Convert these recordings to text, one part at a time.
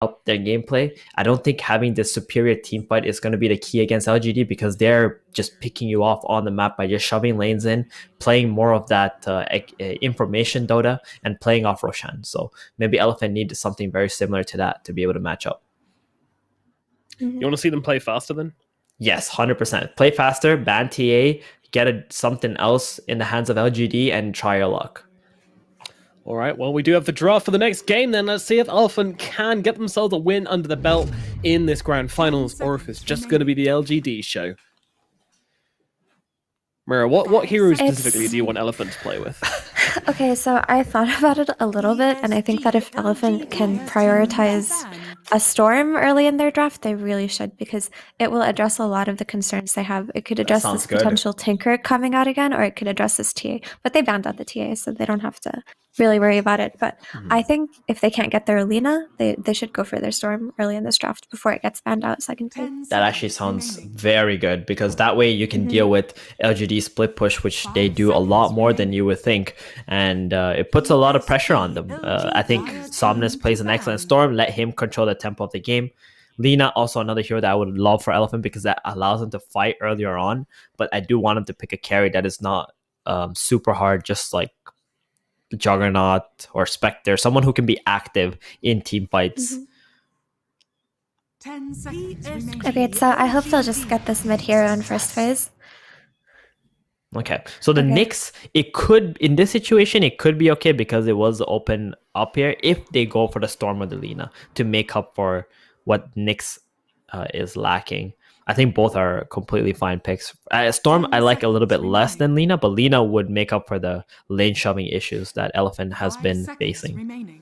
up their gameplay. I don't think having this superior team fight is going to be the key against LGD because they're just picking you off on the map by just shoving lanes in, playing more of that information Dota, and playing off Roshan. So maybe Elephant needs something very similar to that to be able to match up. You want to see them play faster then? Yes, 100%. Play faster, ban TA, get something else in the hands of LGD, and try your luck. All right, well, we do have the draft for the next game then. Let's see if Elephant can get themselves a win under the belt in this grand finals, or if it's just going to be the LGD show. Mira, what heroes specifically do you want Elephant to play with? Okay, so I thought about it a little bit, and I think that if Elephant can prioritize a Storm early in their draft, they really should, because it will address a lot of the concerns they have. It could address this potential Tinker coming out again, or it could address this TA. But they banned out the TA, so they don't have to really worry about it. But I think if they can't get their Lina, they should go for their Storm early in this draft before it gets banned out second phase. That actually sounds very good, because that way you can deal with LGD split push, which they do a lot more than you would think, and it puts a lot of pressure on them. I think Somnus plays an excellent Storm. Let him control the tempo of the game. Lina, also another hero that I would love for Elephant, because that allows him to fight earlier on, but I do want him to pick a carry that is not super hard, just like Juggernaut or Spectre, someone who can be active in team fights. 10 seconds remaining. Okay, so I hope they'll just get this mid hero in first phase. Okay, so the Nyx, it could, in this situation, it could be okay because it was open up here if they go for the Storm or the Lina to make up for what Nyx is lacking. I think both are completely fine picks. Storm, I like a little bit less than Lina, but Lina would make up for the lane shoving issues that Elephant has been facing.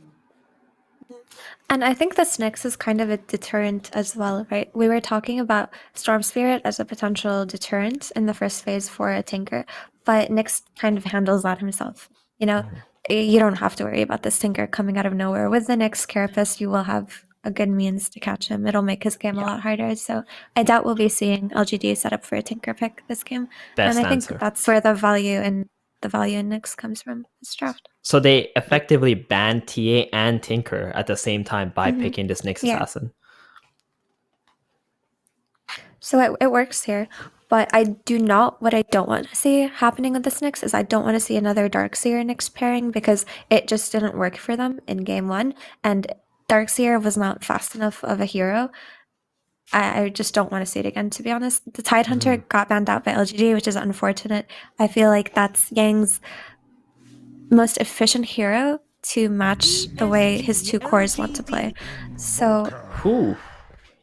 And I think this Nyx is kind of a deterrent as well, right? We were talking about Storm Spirit as a potential deterrent in the first phase for a Tinker, but Nyx kind of handles that himself. You know, you don't have to worry about this Tinker coming out of nowhere. With the Nyx Carapace, you will have a good means to catch him. It'll make his game a lot harder. So I doubt we'll be seeing LGD set up for a Tinker pick this game. Best and I answer. think that's where the value in Nyx comes from this draft. So they effectively ban TA and Tinker at the same time by picking this Nyx assassin. So it works here. But what I don't want to see happening with this Nyx is I don't want to see another Darkseer Nyx pairing, because it just didn't work for them in game one. And Darkseer was not fast enough of a hero. I just don't want to see it again, to be honest. The Tidehunter got banned out by LGD, which is unfortunate. I feel like that's Yang's most efficient hero to match the way his two cores want to play. So,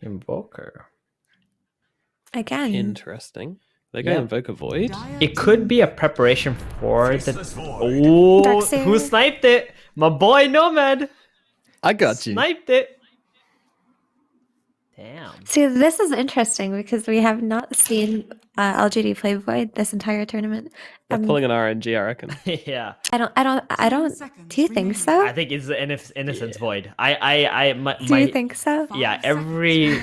Invoker. Again. Interesting. They're going to invoke a Void. It could be a preparation for the... Oh, Darkseer. Who sniped it? My boy Nomad. I got you. Sniped it. Damn. See, this is interesting because we have not seen LGD play Void this entire tournament. They're pulling an RNG, I reckon. Yeah. I don't. Do you think so? I think it's the Innocence Void. Do you think so? Yeah, every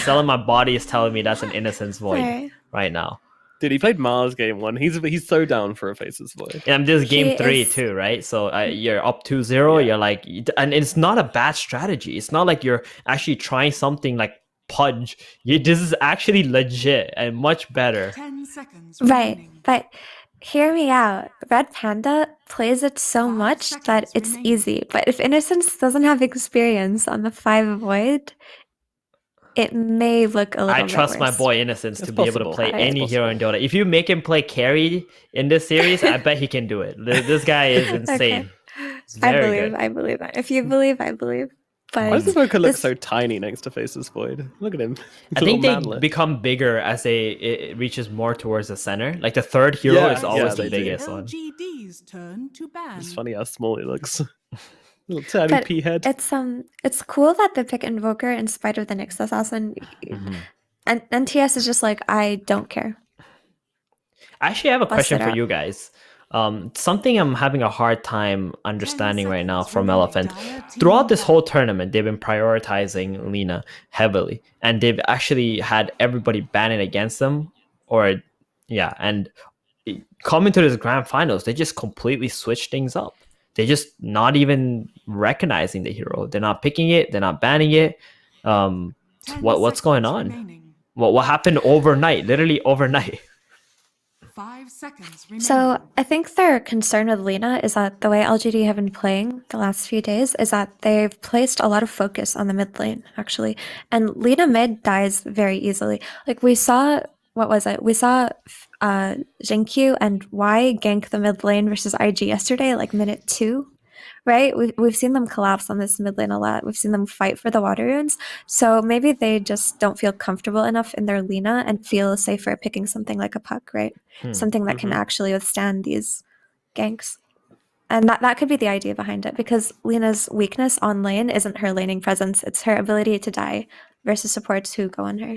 cell in my body is telling me that's an Innocence Void right now. Dude, he played Mars game 1. He's so down for a Faces Void. And this game 3 too, right? So you're up 2-0. You're like, and it's not a bad strategy. It's not like you're actually trying something like Pudge. This is actually legit and much better. 10 seconds Right, remaining. but hear me out. Red Panda plays it so much that it's easy. But if Innocence doesn't have experience on the 5 Void, it may look a little bit trust my worse. boy Innocence to It's be able to possible. play It's any hero in Dota. If you make him play carry in this series, I bet he can do it. This guy is insane. It's very I believe that. If you believe, I believe. But Why does Invoker look so tiny next to Faces Void? Look at him. I think they become bigger as it reaches more towards the center. Like the third hero is always the biggest one. LGD's turn to ban. It's funny how small he looks. Little tiny pea head. it's cool that they pick Invoker in spite of the Nyx Assassin. And NTS is just like, I don't care. I actually have a question for out. you guys. Something I'm having a hard time understanding right now from Elephant. Throughout this whole tournament, they've been prioritizing Lina heavily, and they've actually had everybody banning against them. And coming to this grand finals, they just completely switched things up. they're just not even recognizing the hero. They're not picking it. They're not banning it. What's going on? Remaining. What happened overnight? Literally overnight. 5 seconds remaining. So I think their concern with Lina is that the way LGD have been playing the last few days is that they've placed a lot of focus on the mid lane, actually. And Lina mid dies very easily. Like we saw, what was it? We saw Jinkyu and Y gank the mid lane versus IG yesterday, like minute 2. Right? We've seen them collapse on this mid lane a lot. We've seen them fight for the water runes. So maybe they just don't feel comfortable enough in their Lina and feel safer picking something like a Puck, right? Something that can actually withstand these ganks. And that could be the idea behind it, because Lina's weakness on lane isn't her laning presence, it's her ability to die versus supports who go on her.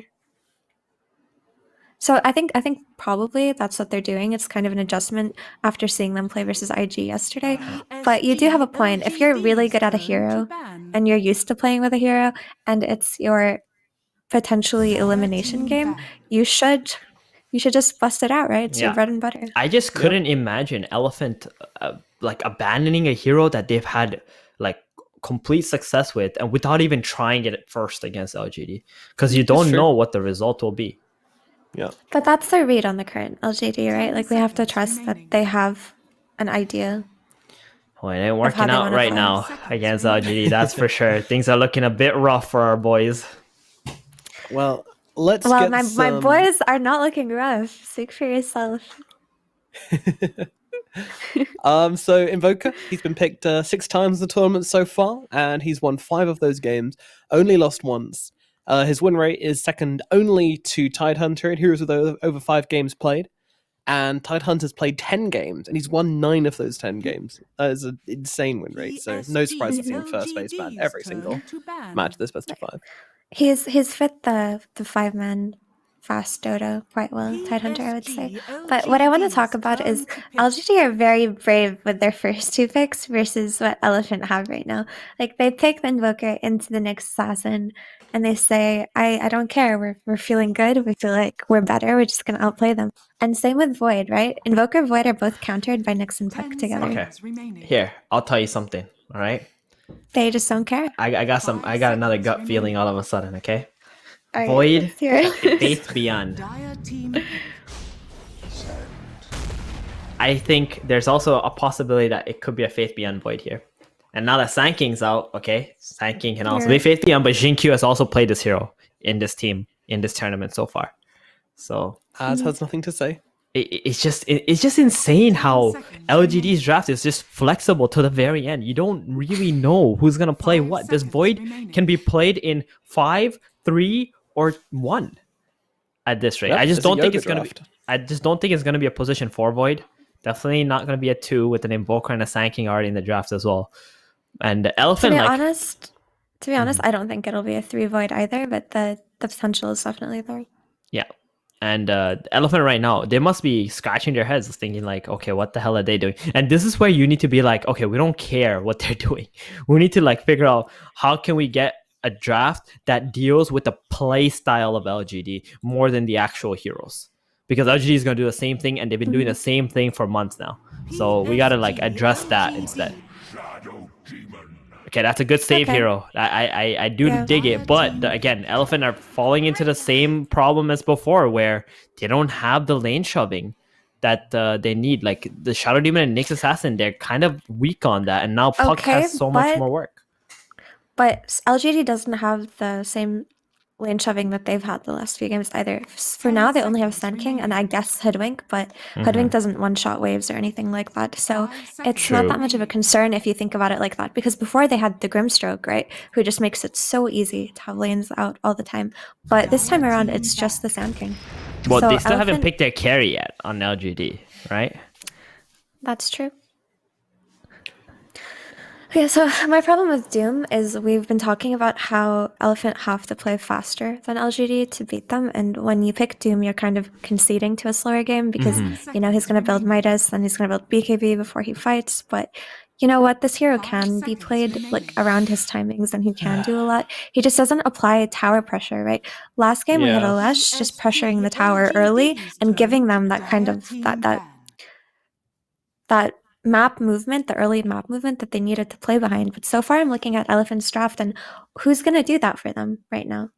So I think probably that's what they're doing. It's kind of an adjustment after seeing them play versus IG yesterday. But you do have a point. If you're really good at a hero and you're used to playing with a hero and it's your potentially elimination game, you should just bust it out, right? It's your bread and butter. I just couldn't imagine Elephant like abandoning a hero that they've had like complete success with and without even trying it at first against LGD, because you don't know what the result will be. Yeah. But that's their read on the current LGD, right? Like, we have to trust that they have an idea. Well, it ain't working out right now against LGD, that's for sure. Things are looking a bit rough for our boys. Well, let's get my boys are not looking rough. Speak for yourself. So Invoker, he's been picked 6 times in the tournament so far, and he's won 5 of those games, only lost once. His win rate is second only to Tidehunter in Heroes with over 5 games played, and Tidehunter's played 10 games, and he's won 9 of those 10 games. That is an insane win rate, so no surprise to see him first base banned every single match this best of 5. He's fit the 5-man fast Dota quite well, Tidehunter, I would say. But what I want to talk about is LGD are very brave with their first 2 picks versus what Elephant have right now. Like, they pick the Invoker into the next assassin, and they say, I don't care, we're feeling good, we feel like we're better, we're just going to outplay them. And same with Void, right? Invoker and Void are both countered by Nyx and Puck together. Okay, here, I'll tell you something, all right? They just don't care. I got another gut feeling all of a sudden, okay? All right, Void, let's hear it. Faith Beyond. I think there's also a possibility that it could be a Faith Beyond Void here. And now that Sand King's out, okay, Sand King can also be Faith Beyond, but Jinkyu has also played this hero in this team, in this tournament so far. So Az has nothing to say. It's just insane how LGD's draft is just flexible to the very end. You don't really know who's gonna play what. This Void can be played in 5, 3, or 1 at this rate. Yep, I just don't think it's draft. gonna be. I just don't think it's gonna be a position 4 Void. Definitely not gonna be a 2 with an Invoker and a Sand King already in the draft as well. And the Elephant, to be honest, I don't think it'll be a 3 Void either, but the potential is definitely there. Yeah. And Elephant right now, they must be scratching their heads thinking like, okay, what the hell are they doing? And this is where you need to be like, okay, we don't care what they're doing. We need to like figure out how can we get a draft that deals with the play style of LGD more than the actual heroes. Because LGD is going to do the same thing, and they've been doing the same thing for months now. So we got to like address that instead. Okay, that's a good save hero. I do dig it, but again, Elephant are falling into the same problem as before, where they don't have the lane shoving that they need. Like the Shadow Demon and Nyx Assassin, they're kind of weak on that, and now Puck has so much more work. But LGD doesn't have the same lane shoving that they've had the last few games either. For now, they only have Sand King and I guess Hoodwink, but Hoodwink doesn't one-shot waves or anything like that. So it's not that much of a concern if you think about it like that, because before they had the Grimstroke, right, who just makes it so easy to have lanes out all the time. But this time around, it's just the Sand King. Well, so they still haven't picked their carry yet on LGD, right? That's true. Okay, so my problem with Doom is we've been talking about how Elephant have to play faster than LGD to beat them, and when you pick Doom, you're kind of conceding to a slower game because, you know, he's going to build Midas, then he's going to build BKB before he fights, but you know what? This hero can be played like around his timings, and he can do a lot. He just doesn't apply tower pressure, right? Last game we had Alesh just pressuring the tower early and giving them that kind of that map movement, the early map movement that they needed to play behind. But so far, I'm looking at Elephant's draft, and who's going to do that for them right now?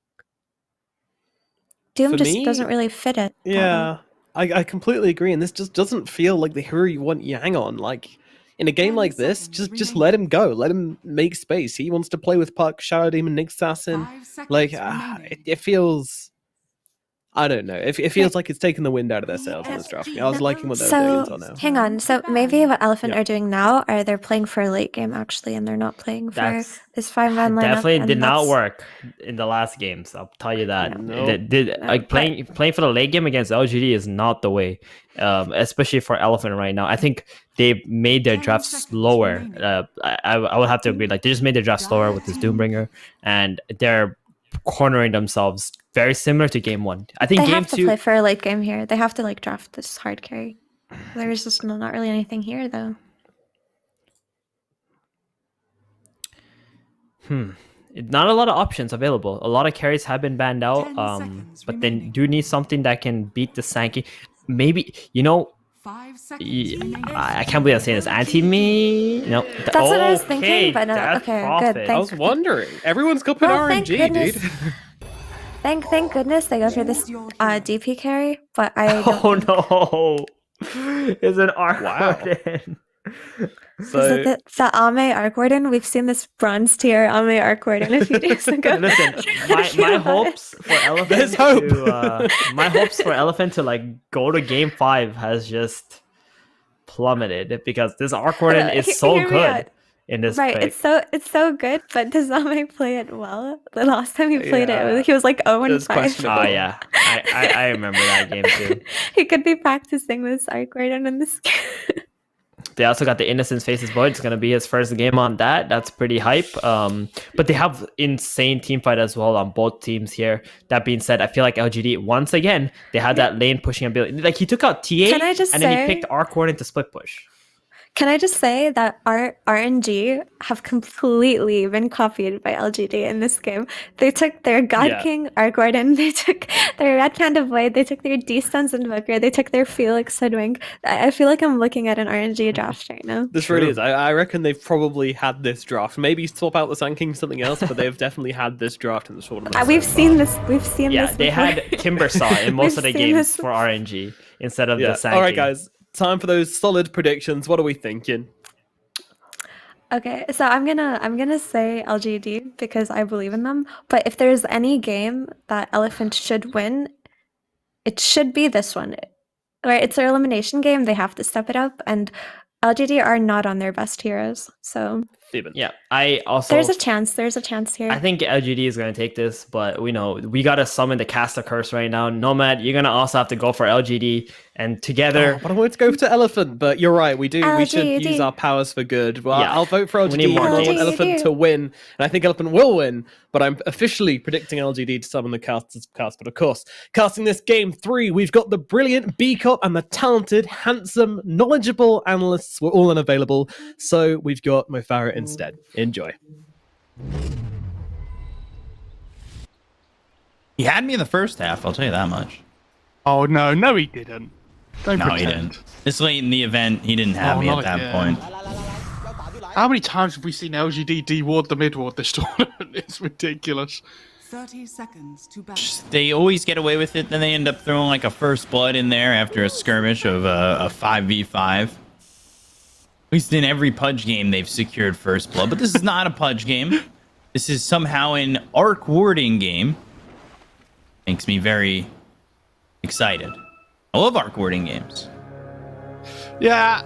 Doom For just me, doesn't really fit it. that well. Yeah, I completely agree, and this just doesn't feel like the hero you want Yang on. Like, in a game 10 like this, seconds just remaining. let him go. Let him make space. He wants to play with Puck, Shadow Demon, Nick Assassin. 5 seconds Like, remaining. it feels... I don't know. It feels like it's taken the wind out of their sails in this draft. I was liking what they were doing So, until now. hang on. So maybe what Elephant Yeah. are doing now are they're playing for a late game, actually, and they're not playing for That's this 5-man lineup. definitely and did not that's- work in the last games. I'll tell you that. No. Like playing for the late game against LGD is not the way, especially for Elephant right now. I think they've made their 10 draft seconds slower. remaining. I would have to agree. Like they just made their draft slower with this Doombringer, and they're cornering themselves very similar to game 1. I think They game have to 2. play for a late game here. They have to like draft this hard carry. There's just not really anything here, though. Not a lot of options available. A lot of carries have been banned out, 10 seconds but they remaining. do need something that can beat the Sankey. Maybe 5 seconds remaining. I can't believe I'm saying this. Anti-me? No. That's what I was thinking, but no. that's Okay, profit. good. I was wondering. Everyone's got good Well, thank RNG, goodness. dude. Thank goodness they go for this DP carry, but I don't Oh think- no! It's an arc Wow. warden. Is So, it the Ame Arc Warden? We've seen this bronze tier Ame Arc Warden a few days ago. Listen, my hopes for Elephant There's hope. my hopes for Elephant to like go to game 5 has just plummeted because this arc warden is so Hear me good out. in this Right, pick. it's so good, but does Ame play it well? The last time he played Yeah, it, he was like 0 and it's 5. questionable. Oh yeah, I remember that game too. He could be practicing this Arc Warden in this game. They also got the Innocence Faces Void. It's gonna be his first game on that. That's pretty hype. But they have insane team fight as well on both teams here. That being said, I feel like LGD once again they had that lane pushing ability. Like he took out TA Can I just and then say- he picked Arc Warden to split push. Can I just say that our RNG have completely been copied by LGD in this game? They took their God Yeah. King Arc Warden, they took their Red Panda Void, they took their D-Stuns Invoker, they took their Felix Hoodwink. I feel like I'm looking at an RNG draft right now. this really is. I reckon they've probably had this draft. Maybe swap out the Sun King something else, but they've definitely had this draft in the tournament. We've seen this. We've seen Yeah, this. they before. had Kimbersaw in most of the We've seen games this for RNG instead of Yeah. the Sankey. All right, guys. Time for those solid predictions. What are we thinking? Okay, so I'm gonna say LGD because I believe in them. But if there's any game that Elephant should win, it should be this one. Right? It's their elimination game. They have to step it up, and LGD are not on their best heroes. So Steven. Yeah, I also there's a chance. There's a chance here. I think LGD is going to take this, but we know we got to summon the caster curse right now. Nomad, you're going to also have to go for LGD, and together. Oh, but I wanted to go to Elephant, but you're right. We should LGD. use our powers for good. Well, Yeah. I'll vote for We need LGD. more I want games. Elephant to win, and I think Elephant will win. But I'm officially predicting LGD to summon the cast. But of course, casting this game 3, we've got the brilliant B-Cop and the talented, handsome, knowledgeable analysts. We're all unavailable, so we've got Mofara instead. Enjoy. He had me in the first half, I'll tell you that much. Oh no, he didn't. Don't No, pretend. he didn't. This late in the event, he didn't have Oh, me at not that again. point. How many times have we seen LGD de-ward the mid-ward this tournament? It's ridiculous. 30 seconds to battle. They always get away with it, then they end up throwing like a first blood in there after a skirmish of a 5v5. At least in every Pudge game, they've secured first blood. But this is not a Pudge game. This is somehow an arc warding game. Makes me very excited. I love arc warding games. Yeah,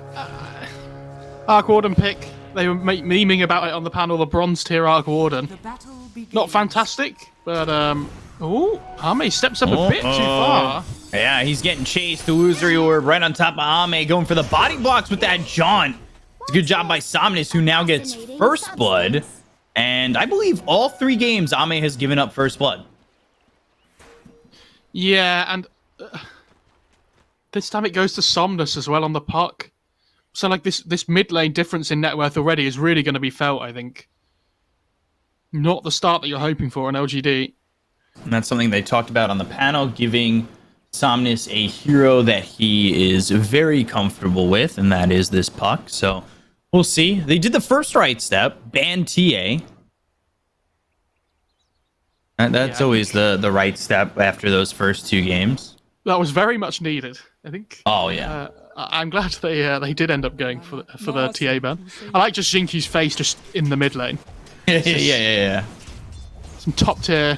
Arc Warden pick. They were memeing about it on the panel. The bronze tier Arc Warden. The battle begins. Not fantastic, but oh, Ame steps up a bit too far. Yeah, he's getting chased. The illusory orb right on top of Ame, going for the body blocks with that jaunt. It's a good job by Somnus, who now gets first blood. And I believe all 3 games Ame has given up first blood. Yeah, and this time it goes to Somnus as well on the puck. So like this mid lane difference in net worth already is really going to be felt, I think. Not the start that you're hoping for in LGD. And that's something they talked about on the panel, giving Somnus a hero that he is very comfortable with, and that is this puck. So we'll see. They did the first right step, ban TA. That's always the right step after those first 2 games. That was very much needed, I think. Oh yeah. I'm glad they did end up going for the TA ban. I like just Jinky's face just in the mid lane. Yeah. Some top tier.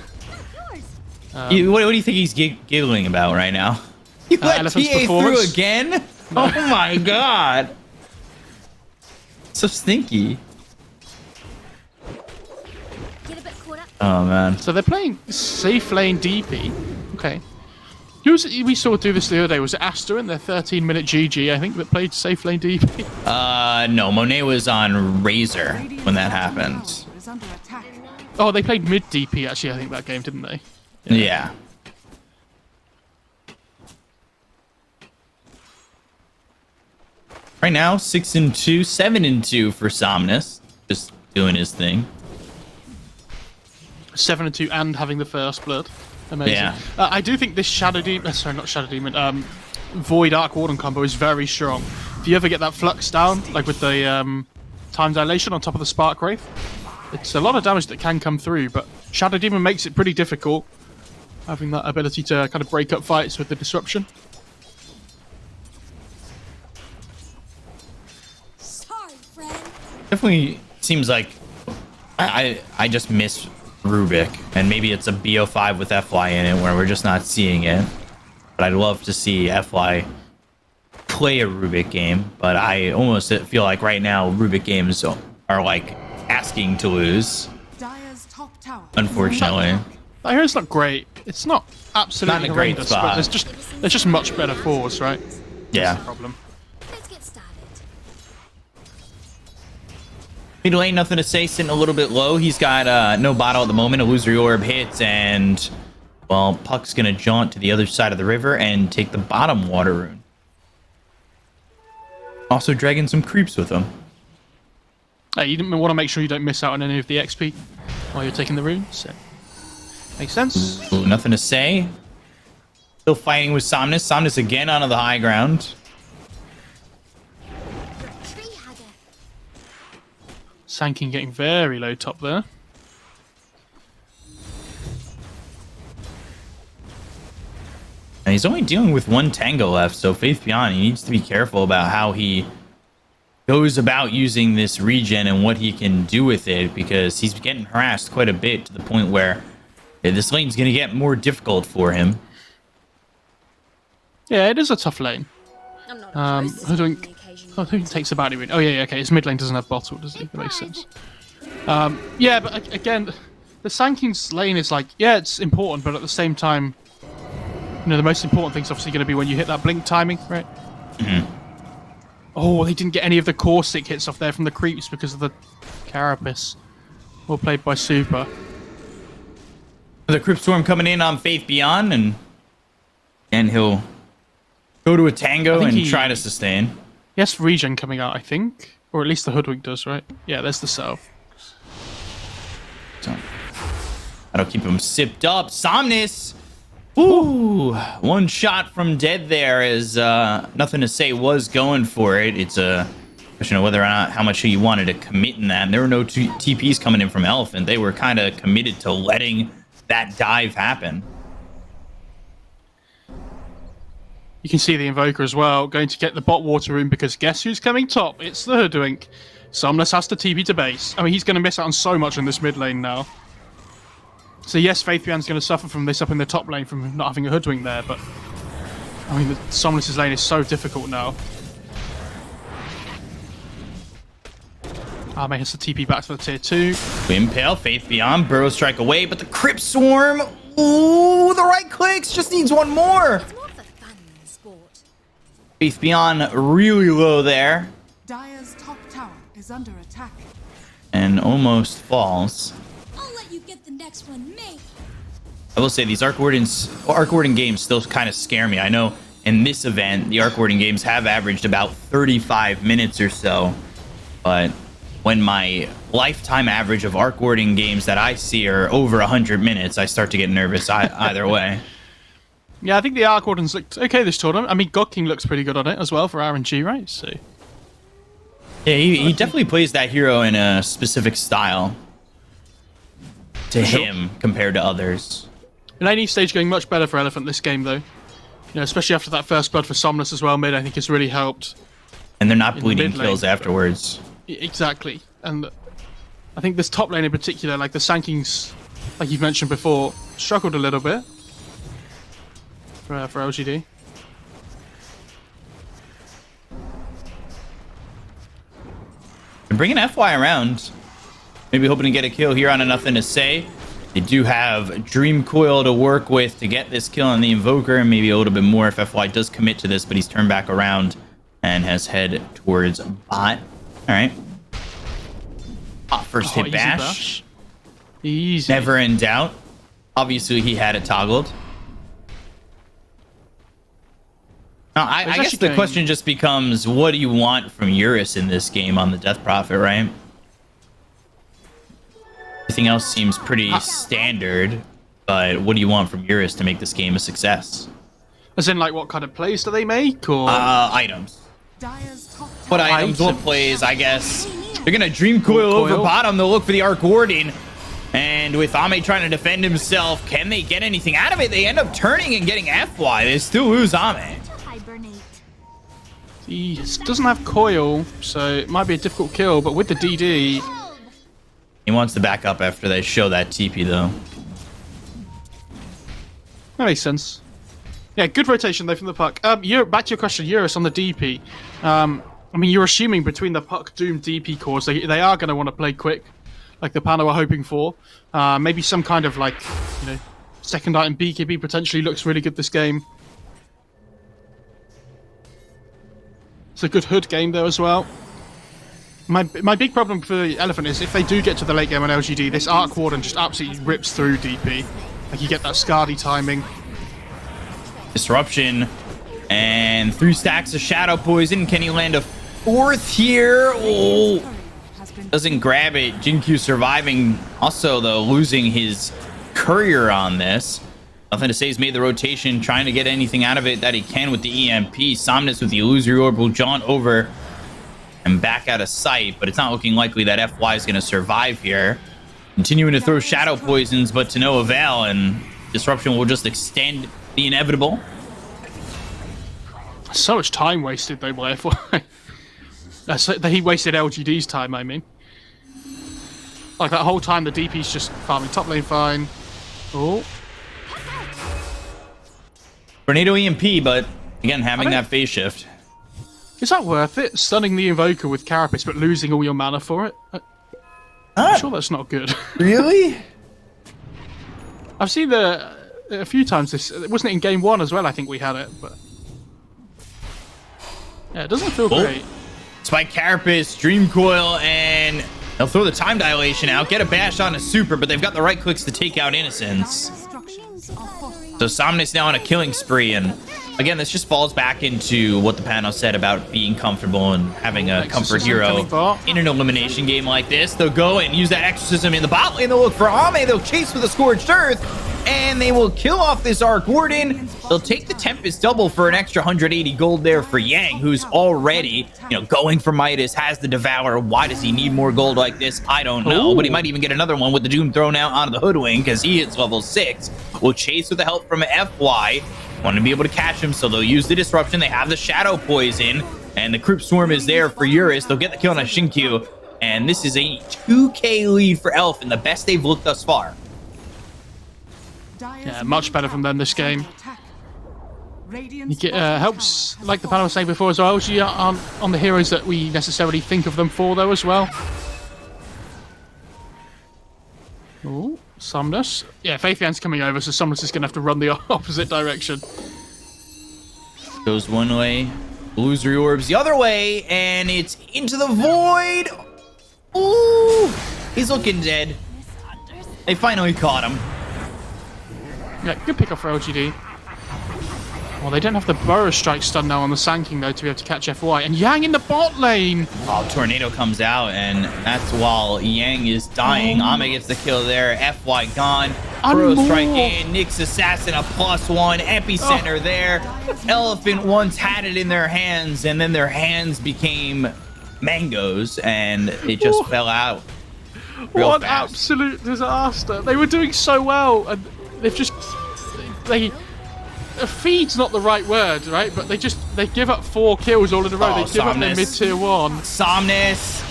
What do you think he's giggling about right now? You let TA Elephant's through performance. again? Oh my god. So stinky. Oh man. So they're playing safe lane DP. Okay. Who was it we saw do this the other day? Was it Aster in their 13-minute GG, I think, that played safe lane DP? No, Monet was on Razor when that happened. Is under attack. Oh, they played mid DP actually, I think, that game, didn't they? Yeah. Right now, 6-2, 7-2 for Somnus. Just doing his thing. 7-2 and having the first blood. Amazing. Yeah. I do think this Shadow Demon, sorry, not Shadow Demon, Void Arc Warden combo is very strong. If you ever get that Flux down, like with the time dilation on top of the Spark Wraith, it's a lot of damage that can come through, but Shadow Demon makes it pretty difficult, having that ability to kind of break up fights with the disruption. Sorry, friend. Definitely seems like I just miss Rubik, and maybe it's a BO5 with FY in it where we're just not seeing it. But I'd love to see FY play a Rubik game, but I almost feel like right now Rubik games are like asking to lose, Dire's top tower. unfortunately. I hear it's not great. It's not absolutely Not in a great horrendous, spot. but there's just much better fours, right? That's Yeah. the problem. Let's get started. Mid lane, nothing to say, sitting a little bit low. He's got no bottle at the moment. Illusory Orb hits, and, well, Puck's going to jaunt to the other side of the river and take the bottom water rune. Also dragging some creeps with him. You didn't want to make sure you don't miss out on any of the XP while you're taking the runes. So. Makes sense. Ooh, nothing to say. Still fighting with Somnus. Somnus again onto the high ground. Tree hugger. Sanking getting very low top there. And he's only dealing with 1 tango left, so Faith Beyond, he needs to be careful about how he goes about using this regen and what he can do with it, because he's getting harassed quite a bit to the point where this lane's going to get more difficult for him. Yeah, it is a tough lane. I'm not opposed to Hoodwink. taking the occasional Who takes the bounty rune? Oh yeah, okay. His mid lane doesn't have bottle, does he? That makes sense. Yeah, but again, the Sanking's lane is like, yeah, it's important, but at the same time, you know, the most important thing's obviously going to be when you hit that blink timing, right? Mm-hmm. Oh, they didn't get any of the core stick hits off there from the creeps because of the Carapace. Well played by Super. The Crypt Storm coming in on Faith Beyond, and he'll go to a tango and try to sustain. Yes, regen coming out, I think. Or at least the Hoodwink does, right? Yeah, there's the cell. So, that'll keep him sipped up. Somnus! Ooh, 1 shot from dead there is nothing to say was going for it. It's a question of whether or not how much he wanted to commit in that. And there were no TPs coming in from Elephant. They were kind of committed to letting that dive happen. You can see the Invoker as well, going to get the bot water room because guess who's coming top? It's the Hoodwink. Somnus has to TP to base. I mean, he's going to miss out on so much in this mid lane now. So yes, Faithbjorn's going to suffer from this up in the top lane from not having a Hoodwink there, but I mean, the Somnus' lane is so difficult now. May has to TP back to the tier 2. Impale, Faith Beyond, Burrow Strike away, but the Crypt Swarm, ooh, the right clicks, just needs 1 more. It's more for fun than sport. Faith Beyond really low there, Dire's top tower is under attack. and almost falls. I'll let you get the next one, mate. I will say these Arc Warden games still kind of scare me. I know in this event, the Arc Warden games have averaged about 35 minutes or so, but when my lifetime average of Arc Warden games that I see are over 100 minutes, I start to get nervous either way. Yeah, I think the Arc Wardens looked okay this tournament. I mean, God King looks pretty good on it as well for RNG, right? So Yeah, he definitely plays that hero in a specific style to him compared to others. laning stage going much better for Elephant this game, though. You know, especially after that first blood for Somnus as well. Mid, I think, has really helped. And they're not In the bleeding mid lane. kills afterwards. Exactly, and I think this top lane in particular, like the Sankings, like you've mentioned before, struggled a little bit for LGD. And bringing FY around, maybe hoping to get a kill here on a Nothing to Say. They do have Dream Coil to work with to get this kill on the Invoker, and maybe a little bit more if FY does commit to this, but he's turned back around and has head towards bot. All right. First hit easy bash. Easy. Never in doubt. Obviously, he had it toggled. Now, I guess actually the going- question just becomes, what do you want from Eurus in this game on the Death Prophet, right? Everything else seems pretty standard, but what do you want from Eurus to make this game a success? As in, like, what kind of plays do they make, or Items. Dire's top What tower items, what plays, I guess. They're going to Dream Coil over Coil. bottom. They'll look for the Arc Warding. And with Ame trying to defend himself, can they get anything out of it? They end up turning and getting FY. They still lose Ame. Hibernate. he doesn't have coil, so it might be a difficult kill. But with the DD, He wants to back up after they show that TP, though. that makes sense. Yeah, good rotation though from the puck. Back to your question, Eurus on the DP. I mean, you're assuming between the puck Doom DP cores, they are going to want to play quick, like the panel are hoping for. Maybe some kind of like, you know, second item BKB potentially looks really good this game. It's a good hood game though as well. My big problem for the Elephant is if they do get to the late game on LGD, this Arc Warden just absolutely rips through DP. Like you get that Scardy timing. Disruption. And 3 stacks of Shadow Poison. Can he land a 4th here? Oh, has been doesn't grab it. Jinkyu surviving. Also, though, losing his courier on this. Nothing to Say he's made the rotation, trying to get anything out of it that he can with the EMP. Somnus with the Illusory Orb will jaunt over and back out of sight, but it's not looking likely that FY is going to survive here. Continuing to throw Shadow Poisons, but to no avail, and Disruption will just extend the inevitable. So much time wasted though by FY. He wasted LGD's time, I mean. Like that whole time the DP's just farming top lane fine. Oh, Tornado EMP, but again, having I don't- that phase shift. is that worth it? Stunning the Invoker with Carapace but losing all your mana for it? I'm sure that's not good. Really? I've seen a few times this. Wasn't it in game 1 as well? I think we had it, but yeah, it doesn't feel Oh. great. Spike Carapace, Dream Coil, and they'll throw the time dilation out, get a bash on a super, but they've got the right clicks to take out Innocence. structures are fortified. So Somnus now on a killing spree, and again, this just falls back into what the panel said about being comfortable and having a comfort Exorcism hero coming bot. in an elimination game like this. They'll go and use that Exorcism in the bot lane. They'll look for Ame. They'll chase with a Scorched Earth, and they will kill off this Arc Warden. They'll take the Tempest double for an extra 180 gold there for Yang, who's already, going for Midas, has the Devour. Why does he need more gold like this? I don't know, but he might even get another one with the Doom thrown out onto the Hoodwink because he hits level 6. Will chase with the help from FY. Want to be able to catch him, so they'll use the Disruption. They have the Shadow Poison, and the Crypt Swarm is there for Eurus. They'll get the kill on a Shinkyu, and this is a 2k lead for Elf, and the best they've looked thus far. Dire's Yeah, much better from them this game. attack. Radiant's It bottom helps, tower like the has panel was saying before as well, LG aren't on the heroes that we necessarily think of them for, though, as well. Oh, Somnus. Yeah, Faithian's coming over, so Somnus is going to have to run the opposite direction. Goes one way, Illusory Orbs the other way, and it's into the void. Ooh, he's looking dead. They finally caught him. Yeah, good pick up for LGD. Well, they don't have the Burrow Strike stun now on the Sanking, though, to be able to catch FY. And Yang in the bot lane! Oh, Tornado comes out, and that's while Yang is dying. Ame gets the kill there. FY gone. Burrow more. strike in. Nick's assassin a +1. Epicenter there. Elephant once had it in their hands, and then their hands became mangoes, and it just fell out. Real What fast. absolute disaster. They were doing so well, and they've just... feed's not the right word, right? But they give up 4 kills all in a row. Oh, They give up their Somnus. mid-tier 1. Somnus.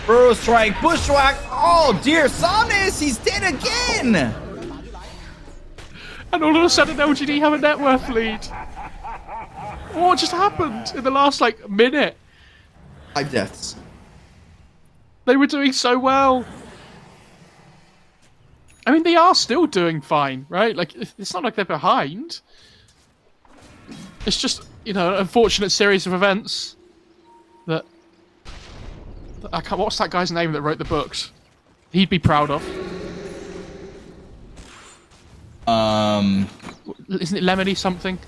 Burrow strike. Bushwhack. Oh, dear. Somnus. He's dead again. And all of a sudden, LGD have a net worth lead. What just happened in the last, like, minute? 5 deaths. They were doing so well. I mean, they are still doing fine, right? Like, it's not like they're behind. It's just, you know, an unfortunate series of events that I can't... What's that guy's name that wrote the books? He'd be proud of. Isn't it Lemony something?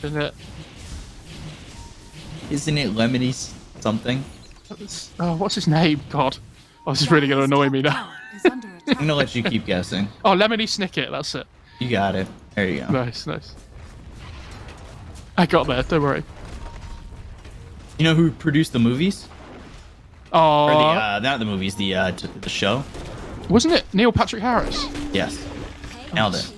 Isn't it? Isn't it Lemony something? Oh, what's his name? God. Oh, this is really going to annoy me now. Is under attack. I'm gonna let you keep guessing. Oh, Lemony Snicket, that's it. You got it. There you go. Nice, nice. I got there, don't worry. You know who produced the movies? Oh, Or the not the movies, the show? wasn't it Neil Patrick Harris? Yes. Nailed it.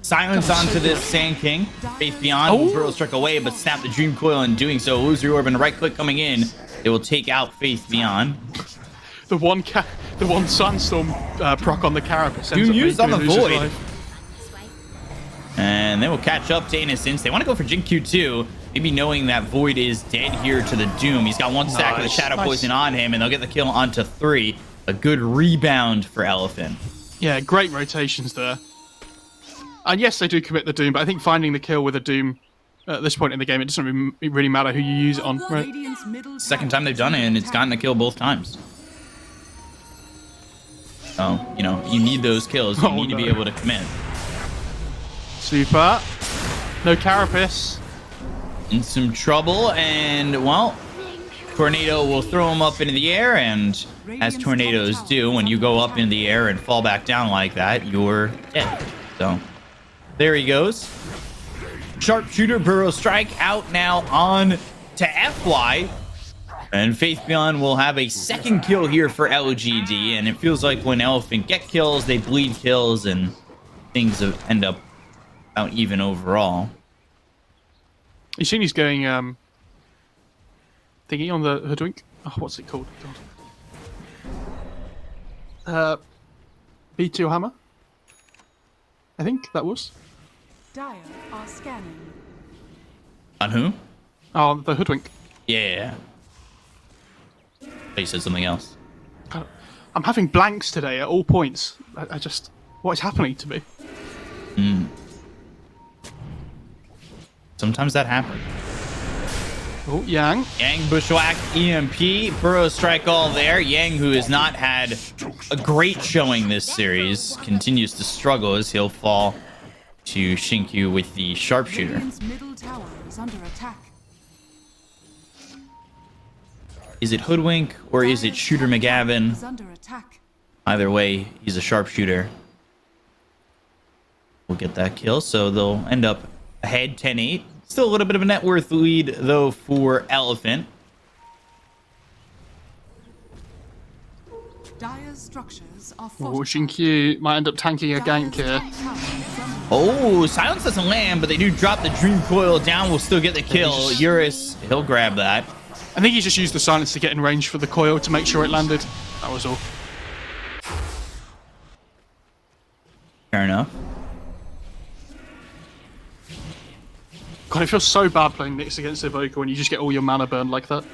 Silence onto this Sand King. Faith Beyond will Burrow strike away, but snap the Dream Coil in doing so. Illusory Orb and right click coming in. It will take out Faith Beyond. The one Sandstorm proc on the Carapace. You used on the lose his Void. life. And they will catch up to Innocence. They want to go for Jin Q2, maybe knowing that Void is dead here to the Doom. He's got 1 stack of the Shadow Poison on him, and they'll get the kill onto 3. A good rebound for Elephant. Yeah, great rotations there. And yes, they do commit the Doom, but I think finding the kill with a Doom at this point in the game, it doesn't really matter who you use it on, right? Radiant's middle Second tower time they've done it, and it's gotten a kill both times. So, you know, you need those kills. You Oh, need to be no. able to commit. Super. No Carapace. In some trouble, and, well, Tornado will throw him up into the air, and as tornadoes do, when you go up in the air and fall back down like that, you're dead. So, there he goes. Sharpshooter Burrow strike out now on to FY. And Faith Beyond will have a second kill here for LGD, and it feels like when Elephant get kills, they bleed kills, and things end up out even overall. You seen he's going thingy on the hoodwink? Oh, what's it called? God. B2 hammer? I think that was. Dire are scanning. On who? Oh, the hoodwink. Yeah. He said something else. God, I'm having blanks today at all points. I just... What is happening to me? Sometimes that happens. Oh, Yang. Yang Bushwhack EMP, Burrow strike all there. Yang, who has not had a great showing this series, continues to struggle as he'll fall to Shinkyu with the sharpshooter. Radiant's middle tower is under attack. Is it Hoodwink or is it Shooter McGavin? Is under attack. Either way, he's a sharpshooter. We'll get that kill, so they'll end up ahead 10-8. Still a little bit of a net worth lead, though, for Elephant. Dire's structures are Oh, fortified. Shinkyu might end up tanking a gank here. Dire's top tower is under Oh, Silence doesn't land, but they do drop the Dream Coil down. We'll still get the kill. Eurus, he'll grab that. I think he just used the silence to get in range for the coil to make sure it landed. That was all. Fair enough. God, it feels so bad playing Nyx against Evoker when you just get all your mana burned like that.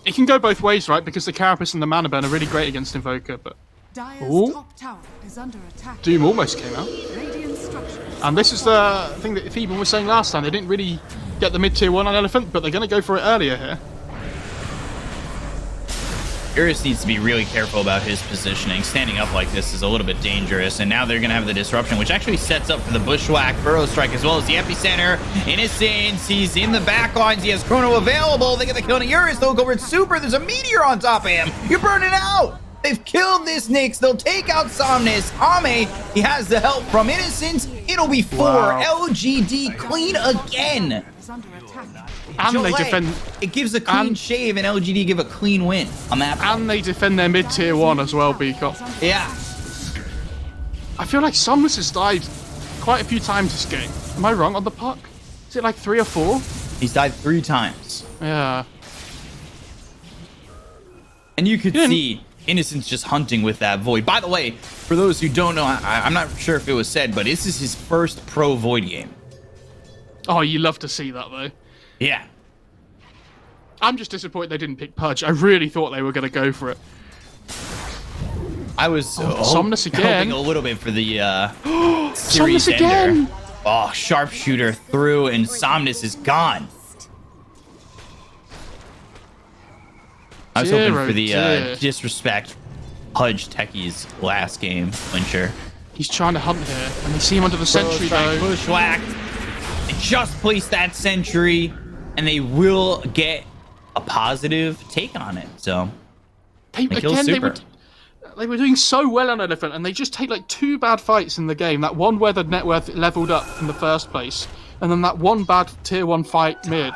It can go both ways, right? Because the Carapace and the mana burn are really great against Invoker, but Dire's Ooh. top tower is under attack. Doom almost came out. Radiant structures. And this is the thing that Theben was saying last time. They didn't really get the mid-tier 1 on Elephant, but they're going to go for it earlier here. Eurus needs to be really careful about his positioning. Standing up like this is a little bit dangerous, and now they're going to have the disruption, which actually sets up for the Bushwhack Burrow strike as well as the epicenter. Innocence, he's in the back lines. He has Chrono available. They get the kill on Eurus. They'll go over it super. There's a meteor on top of him. You're burning out. They've killed this Nyx. They'll take out Somnus. Ame, he has the help from Innocence. It'll be 4. Wow. LGD clean again. Is under attack. And they Jolet, defend. It gives a clean and- shave, and LGD give a clean win on that. And they defend their mid-tier 1 as well, Beacon. Yeah. I feel like Somnus has died quite a few times this game. Am I wrong on the puck? Is it like 3 or 4? He's died 3 times. Yeah. And you could Yeah. see Innocence just hunting with that Void. By the way, for those who don't know, I'm not sure if it was said, but this is his first pro Void game. Oh, you love to see that, though. Yeah. I'm just disappointed they didn't pick Pudge. I really thought they were going to go for it. I was Somnus again. hoping a little bit for the series Somnus again. ender. Oh, sharpshooter through, and Somnus is gone. I was hoping for the dear. disrespect Pudge Techie's last game clincher. He's trying to hunt here, and they see him under the sentry, though. Bushwhacked. They just placed that sentry, and they will get a positive take on it. So They, They kill again, Super. they were doing so well on Elephant, and they just take like 2 bad fights in the game. That one where the net worth leveled up in the first place, and then that one bad tier 1 fight mid.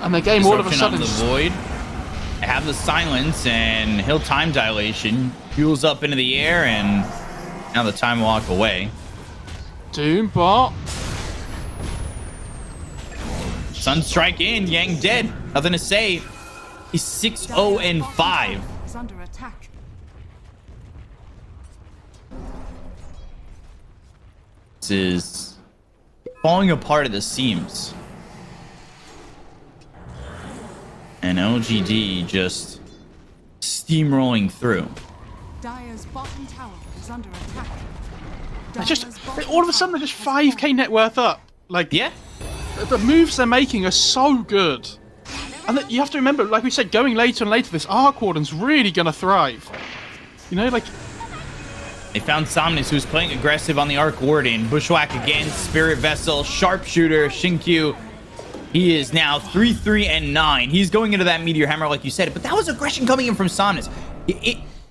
And the game all of a disruption sudden. on the Void. They have the silence, and he'll time dilation. Fuels up into the air, and now the time walk away. Doombot. Sunstrike in, Yang dead. Nothing to say. He's 6-0-5. Is under attack. This is falling apart at the seams. And LGD just steamrolling through. Dire's bottom tower is under attack. They just Dire's bottom all of a sudden they're just tower has 5k net worth up. Like Yeah. the moves they're making are so good. And you have to remember, like we said, going later and later, this Arc Warden's really gonna thrive. You know, like They found Somnus, who's playing aggressive on the Arc Warden. Bushwhack again, Spirit Vessel, Sharpshooter, Shinkyu. He is now 3-3-9. He's going into that Meteor Hammer, like you said. But that was aggression coming in from Somnus.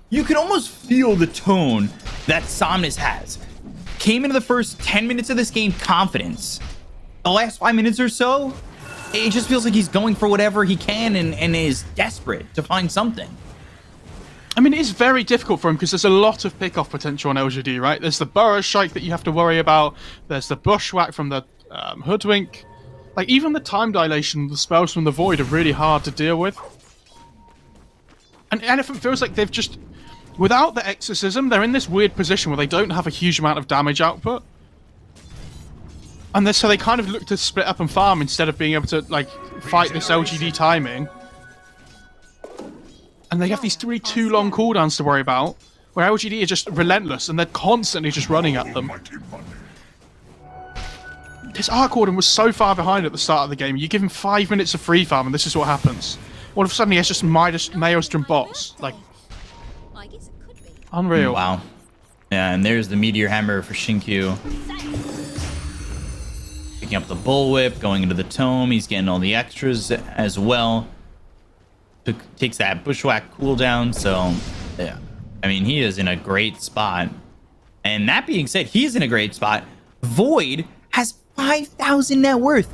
You can almost feel the tone that Somnus has. Came into the first 10 minutes of this game confidence. The last 5 minutes or so, it just feels like he's going for whatever he can and is desperate to find something. I mean, it is very difficult for him because there's a lot of pick-off potential on LGD, right? There's the Burrow Strike that you have to worry about. There's the Bushwhack from the Hoodwink. Like, even the time dilation, the spells from the Void are really hard to deal with. And Elephant feels like they've just... Without the Exorcism, they're in this weird position where they don't have a huge amount of damage output. And so they kind of look to split up and farm instead of being able to, like, fight this LGD timing. And they have these 3 too long cooldowns to worry about, where LGD are just relentless and they're constantly just running at them. This Arc Warden was so far behind at the start of the game. You give him 5 minutes of free farm and this is what happens. All of a sudden he has just Maelstrom bots. Like, I guess it could be. unreal. Wow. Yeah, and there's the Meteor Hammer for Shinkyu. Picking up the Bullwhip, going into the Tome. He's getting all the extras as well. Takes that Bushwhack cooldown, so yeah. I mean, he is in a great spot. And that being said, he's in a great spot. Void has 5,000 net worth.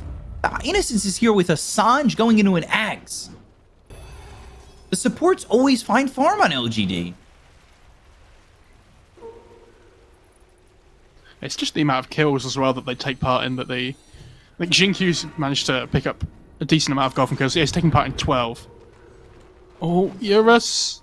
Innocence is here with a Sanj going into an Axe. The supports always find farm on LGD. It's just the amount of kills as well that they take part in that they... Like, Jinkyu's managed to pick up a decent amount of golfing kills. Yeah, he's taking part in 12. Oh, Eurus!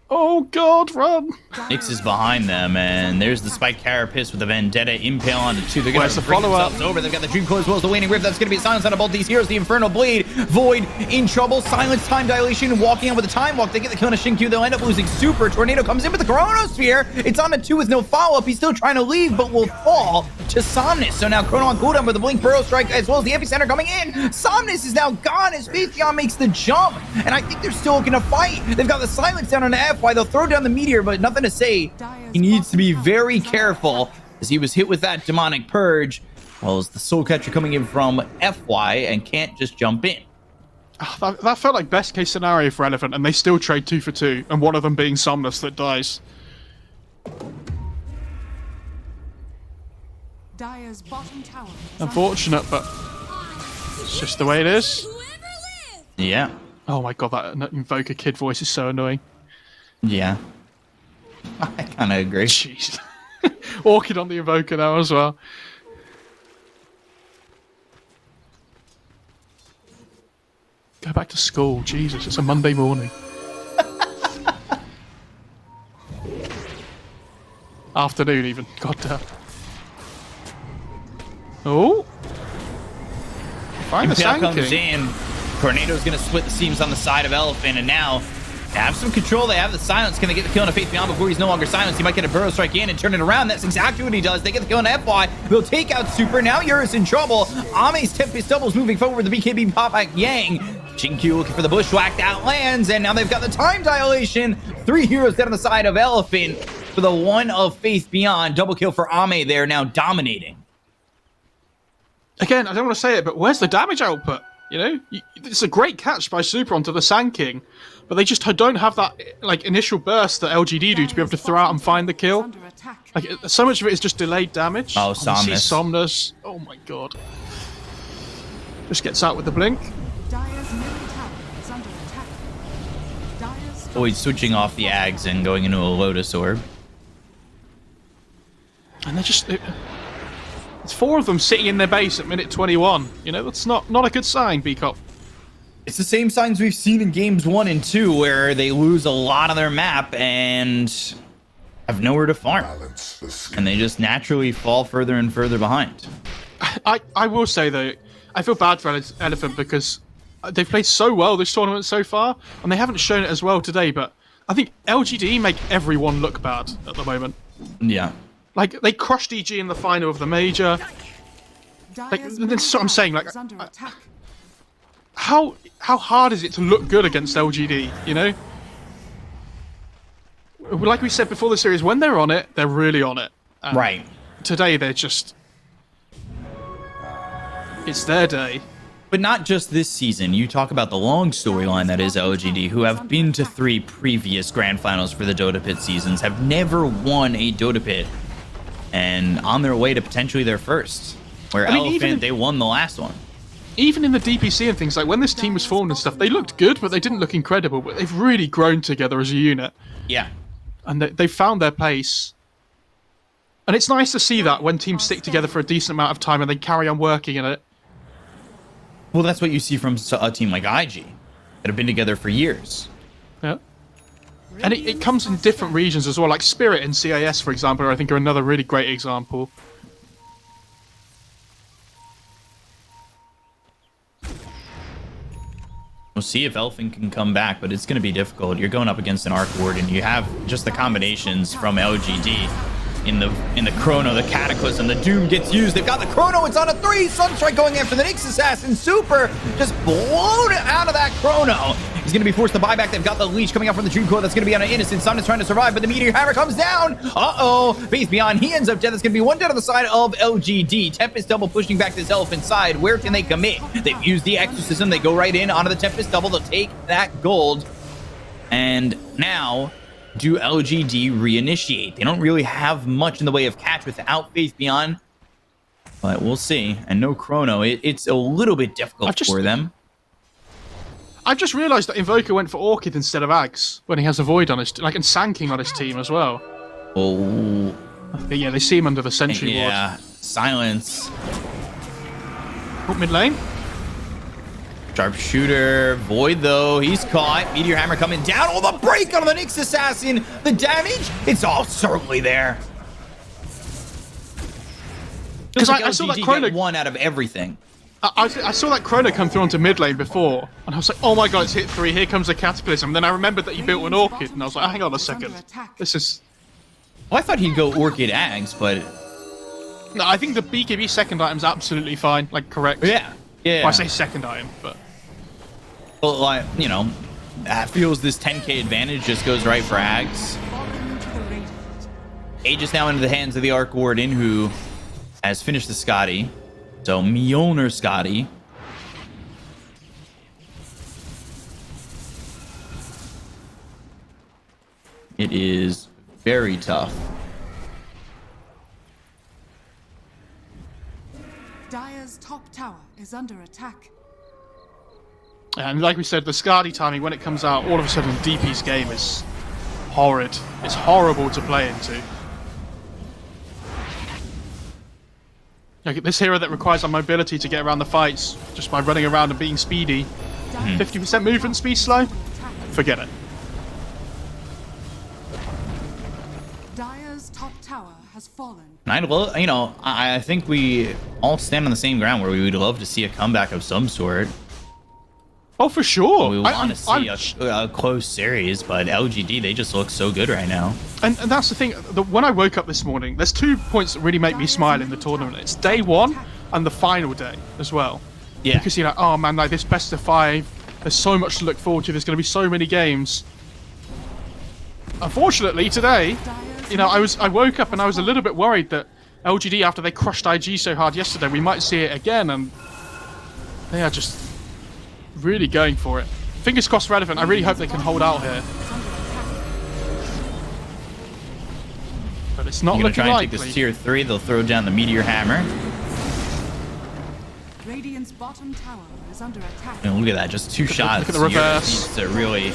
Oh god, run! Nyx is behind them, and there's the Spike Carapace with the Vendetta Impale onto 2. They're going Where's to the bring follow-up? themselves over. They've got the Dream Coil as well as the Waning Rift. That's going to be a silence on both these heroes. The Infernal Blade. Void in trouble. Silence, time dilation, walking out with the time walk. They get the kill on a Shinkyu. They'll end up losing Super. Tornado comes in with the Chronosphere. It's on a 2 with no follow-up. He's still trying to leave, but will fall to Somnus. So now Chrono on cooldown with the Blink Burrow Strike as well as the Epicenter coming in. Somnus is now gone as Phaetheon makes the jump, and I think they're still going to fight. They've got the silence down on the FY. They'll throw down the Meteor, but nothing to say. He needs to be very careful as he was hit with that Demonic Purge, well as the Soul Catcher coming in from FY and can't just jump in. That felt like best case scenario for Elephant, and they still trade 2 for 2, and one of them being Somnus that dies. Dire's bottom tower is Unfortunate, but it's just the way it is. Yeah. Oh my god, that Invoker kid voice is so annoying. Yeah. I kind of agree. Jeez. Orchid on the Invoker now as well. Go back to school. Jesus, it's a Monday morning. Afternoon even. God damn. Oh. Find the Impale Sand comes King. in. Tornado's going to split the seams on the side of Elephant, and now they have some control. They have the silence. Can they get the kill on a Faith Beyond before he's no longer silenced? He might get a Burrow Strike in and turn it around. That's exactly what he does. They get the kill on FY. They'll take out Super. Now Eurus in trouble. Ame's Tempest doubles moving forward with the BKB pop back Yang. Jinkyu looking for the bushwhack. That lands, and now they've got the time dilation. 3 heroes dead on the side of Elephant for the one of Faith Beyond. Double kill for Ame there, now dominating. Again, I don't want to say it, but where's the damage output? You know, it's a great catch by Super onto the Sand King, but they just don't have that like initial burst that LGD do to be able to throw out and find the kill. under attack. Like so much of it is just delayed damage. Oh, You see Somnus. Somnus. Oh my god. Just gets out with the blink. Dire's middle tower is under attack. Dire's Oh, he's switching off the Ags and going into a Lotus Orb. And they're just... It's 4 of them sitting in their base at minute 21. You know, that's not a good sign, B-Cop. It's the same signs we've seen in games 1 and 2 where they lose a lot of their map and have nowhere to farm. And they just naturally fall further and further behind. I will say, though, I feel bad for Elephant because they've played so well this tournament so far, and they haven't shown it as well today, but I think LGD make everyone look bad at the moment. Yeah. Like, they crushed EG in the final of the major. Dire's that's what I'm saying, like, is under attack. How hard is it to look good against LGD, you know? Like we said before the series, when they're on it, they're really on it. And Right. today, they're just... It's their day. But not just this season. You talk about the long storyline that is LGD, who have been to 3 previous grand finals for the Dota Pit seasons, have never won a Dota Pit, and on their way to potentially their first. Where I mean, Elephant, they won the last one. Even in the DPC and things, like when this team was formed and stuff, they looked good, but they didn't look incredible. But they've really grown together as a unit. Yeah. And they've found their place. And it's nice to see that when teams stick together for a decent amount of time and they carry on working in it. Well, that's what you see from a team like IG that have been together for years. Yeah. And it comes in different regions as well, like Spirit and CIS, for example, I think are another really great example. We'll see if Elephant can come back, but it's going to be difficult. You're going up against an Arc Ward, and you have just the combinations from LGD in the Chrono, the Cataclysm, the Doom gets used. They've got the Chrono. It's on a 3. Sunstrike going after the Nyx Assassin. Super just blown out of that Chrono. He's going to be forced to buy back. They've got the Leech coming out from the Dream Core. That's going to be on an Innocent. Somnus trying to survive, but the Meteor Hammer comes down. Uh-oh. Faith Beyond. He ends up dead. That's going to be one dead on the side of LGD. Tempest double pushing back this Elephant side. Where can they commit? They've used the Exorcism. They go right in onto the Tempest double. They'll take that gold. And now, do LGD reinitiate? They don't really have much in the way of catch without Faith Beyond. But we'll see. And no Chrono. It's a little bit difficult for them. I've just realised that Invoker went for Orchid instead of Ags when he has a Void on his and Sand King on his team as well. Oh. But yeah, they see him under the Sentry Ward. Yeah. Silence. Up mid lane. Sharpshooter. Void, though. He's caught. Meteor Hammer coming down. Oh, the break on the Nyx Assassin. The damage, it's all certainly there. Because Like I saw that LGD Chrono... get one out of everything. I saw that Chrono come through onto mid lane before, and I was like, oh my god, it's hit 3, here comes the Cataclysm. And then I remembered that he built an Orchid, and I was like, hang on a second. This is... Well, I thought he'd go Orchid Ags, but... No, I think the BKB second item's absolutely fine, like, correct. Yeah. Yeah. Well, I say second item, but... Well, like, you know, that feels this 10k advantage just goes right for Ags. Aegis now into the hands of the Arc Warden, who has finished the Scotty. So Mjolnir Scotty. It is very tough. Dire's top tower is under attack. And like we said, the Skadi timing, when it comes out, all of a sudden DP's game is horrid. It's horrible to play into. Like this hero that requires our mobility to get around the fights, just by running around and being speedy. 50% movement speed slow? Forget it. Dire's top tower has fallen. I think we all stand on the same ground where we would love to see a comeback of some sort. Oh, for sure. We want to see a close series, but LGD, they just look so good right now. And that's the thing, when I woke up this morning, there's 2 points that really make me smile in the tournament. It's day 1 and the final day as well. Yeah. Because you're like, oh man, like this best of 5, there's so much to look forward to, there's going to be so many games. Unfortunately, today, I woke up and I was a little bit worried that LGD, after they crushed IG so hard yesterday, we might see it again, and they are just really going for it. Fingers crossed relevant. I really hope they can hold out here. But it's not looking try and likely. take this tier 3. They'll throw down the Meteor Hammer. Radiant's bottom tower is under attack. And look at that, just 2 shots. Look at the reverse. Needs to really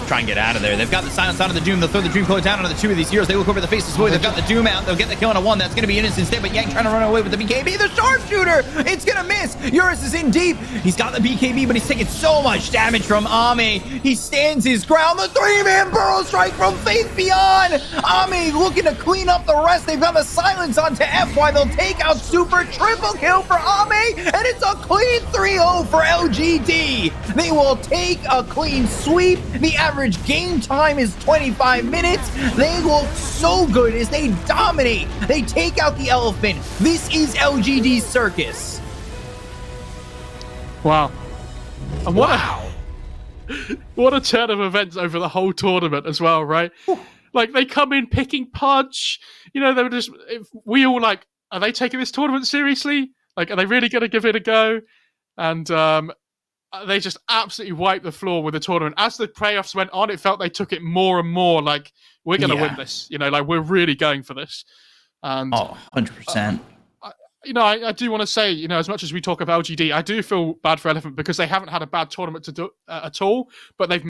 try and get out of there. They've got the silence out of the Doom. They'll throw the Dream Coil down onto the 2 of these heroes. They look over the faceless void. They've got the Doom out. They'll get the kill on a 1. That's going to be Innocent instead, but Yang trying to run away with the BKB. The sharpshooter! It's going to miss! Eurus is in deep. He's got the BKB, but he's taking so much damage from Ame. He stands his ground. The 3-man burrow strike from Faith Beyond. Ame looking to clean up the rest. They've got the silence onto FY. They'll take out Super. Triple kill for Ame, and it's a clean 3-0 for LGD. They will take a clean sweep. The average game time is 25 minutes. They look so good as they dominate. They take out the elephant. This is LGD's circus. Wow. And what a turn of events over the whole tournament as well, right? Like, they come in picking Pudge. They were just... We all like, are they taking this tournament seriously? Like, are they really going to give it a go? And they just absolutely wiped the floor with the tournament. As the playoffs went on, it felt they took it more and more like, we're going to win this. Like, we're really going for this. And 100%. I do want to say, as much as we talk of LGD, I do feel bad for Elephant because they haven't had a bad tournament to do at all, but they've